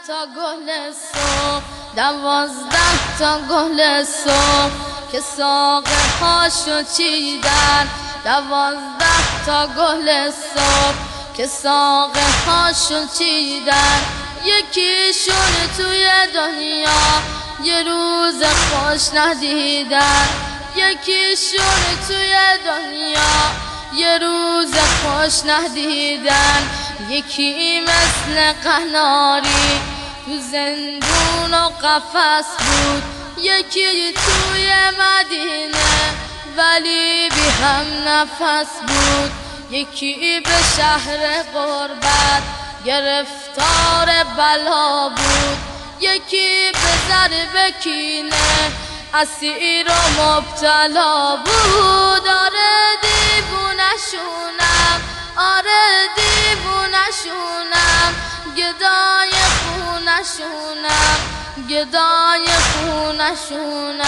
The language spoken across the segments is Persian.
تا گل صبح، 12 گل صبح که ساقه هاشو چیدن. 12 گل صبح که ساقه هاشو چیدن. یکیشون توی دنیا یه روز خوش ندیدن. یکیشون توی دنیا یه روز خوش ندیدن. یکی مثل قناری تو زندون و قفس بود. یکی توی مدینه ولی بی هم نفس بود. یکی به شهر غربت گرفتار بلا بود. یکی به ضرب کینه اسیر و مبتلا بود. آره دیوونشونم، آره دیوونشونم، گدای خونشونم، گدای خونشونم.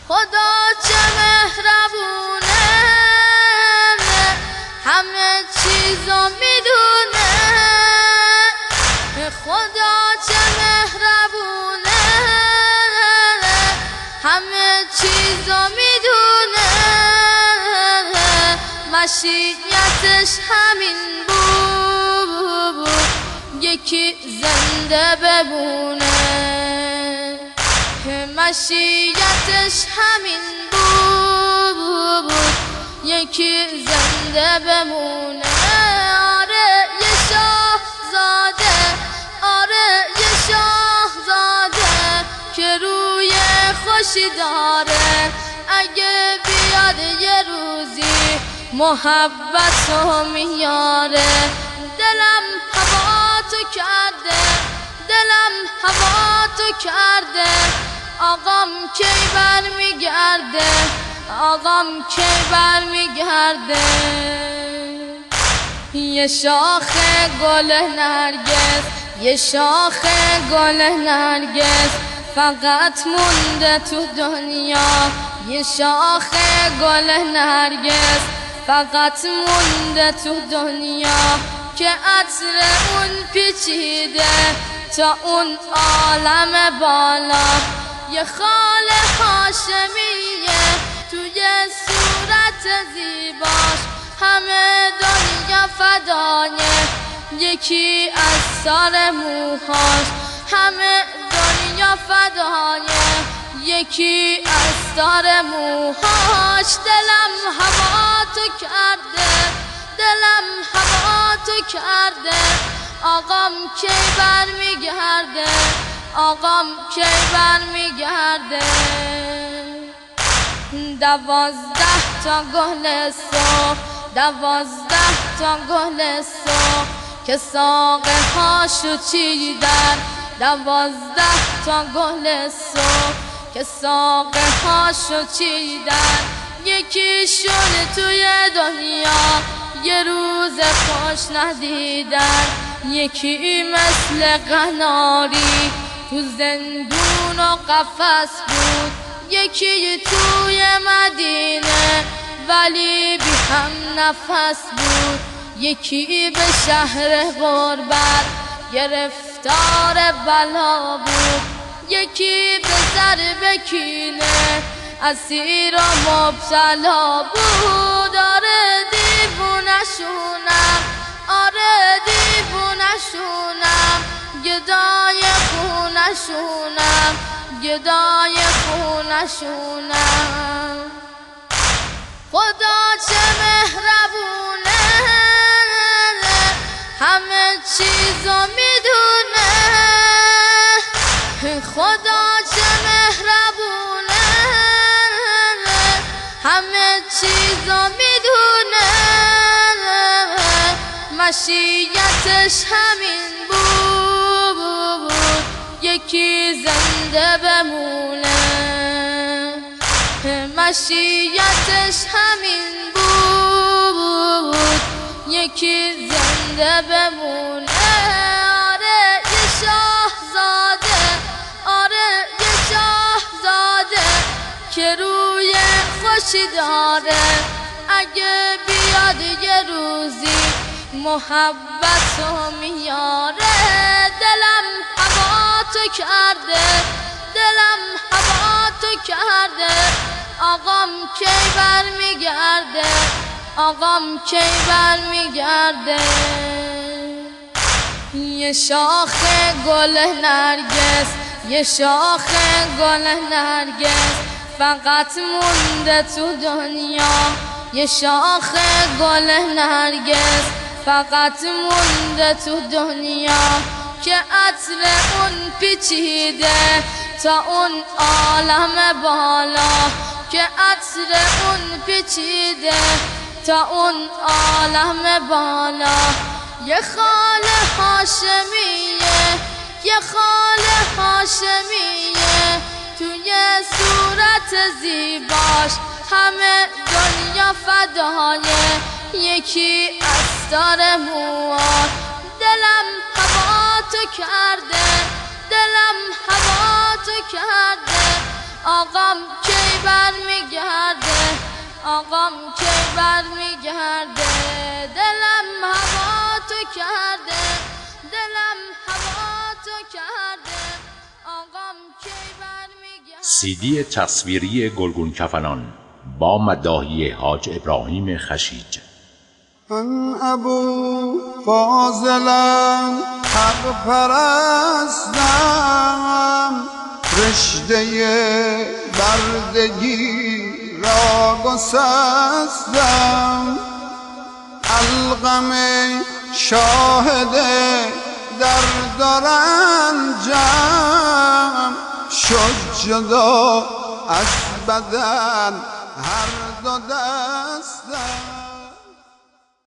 خدا چه مهربونه، همه چیزو میدونه. خدا چه مهربونه، همه چیزو میدونه. مشیتش همین بود یکی زنده بمونه. مشیتش همین بود یکی زنده بمونه. آره یه شاهزاده، آره یه شاهزاده که روی خوشی داره. اگه بیاد یه روزی محبتو میاره. دلم هوا تو کرده، دلم هوا تو کرده. آقام کی برمیگرده، آقام کی برمیگرده. یه شاخ گل نرگس، یه شاخ گل نرگس فقط مونده تو دنیا. یه شاخ گل نرگس فقط مونده تو دنیا که عطر اون پیچیده تا اون عالم بالا. یه خال هاشمیه توی صورت زیباش، همه دنیا فدایه. یکی از سر موهاش، همه دنیا فدایه. یکی از سر موهاش. دلم هوا تو کرده، دلم هوا تو کرده. آقام کی برمیگرده، آقام کی برمیگرده. 12 گل صبح، 12 گل صبح که ساقه هاشو چیدن. 12 گل صبح که ساقه هاشو چیدن. یکیشون توی دنیا یه روز خوش ندیدن. یکی مثل قناری تو زندون و قفس بود. یکی توی مدینه ولی بی هم نفس بود. یکی به شهر غربت گرفتار بلا بود. یکی به ضرب کینه اسیر و مبتلا بود. آره دیوونشونم، آره دیوونشونم، گدای خونشونم، گدای خونشونم. خدا چه مهربونه، همه چیزو میدونه. خدا چه مهربونه، همه چیزو میدونه. مشیتش همین بود یکی زنده بمونه. مشیتش همین بود یکی زنده بمونه. آره یه شاهزاده، آره یه شاهزاده که روی خوشی داره. اگه بیاد یه روزی محبتو میاره. دلم هوا تو کرده، دلم هوا تو کرده. آقام کی برمیگرده، آقام کی برمیگرده. یه شاخ گل نرگس، یه شاخ گل نرگس فقط مونده تو دنیا. یه شاخ گل نرگس فقط مونده تو دنیا که عطر اون پیچیده تا اون عالم بالا، که عطر اون پیچیده تا اون عالم بالا. یه خال هاشمیه، یه خال هاشمیه توی صورت زیباش همه دنیا فدایه. یکی از دار موها دلم هوا تو کرده، دلم هوا تو کرده. آقام کی برمیگرده، آقام کی برمیگرده. دلم هوا تو کرده، دلم هوا تو کرده. آقام کی برمیگرده. CD تصویری گلگون کفنان با مداحی حاج ابراهیم خشیج. من ابو فاضلم، حق پرستم، رشته بردگی را گسستم. علقم شاهد درد و رنجم شد جدا از بدن هر دو دستم.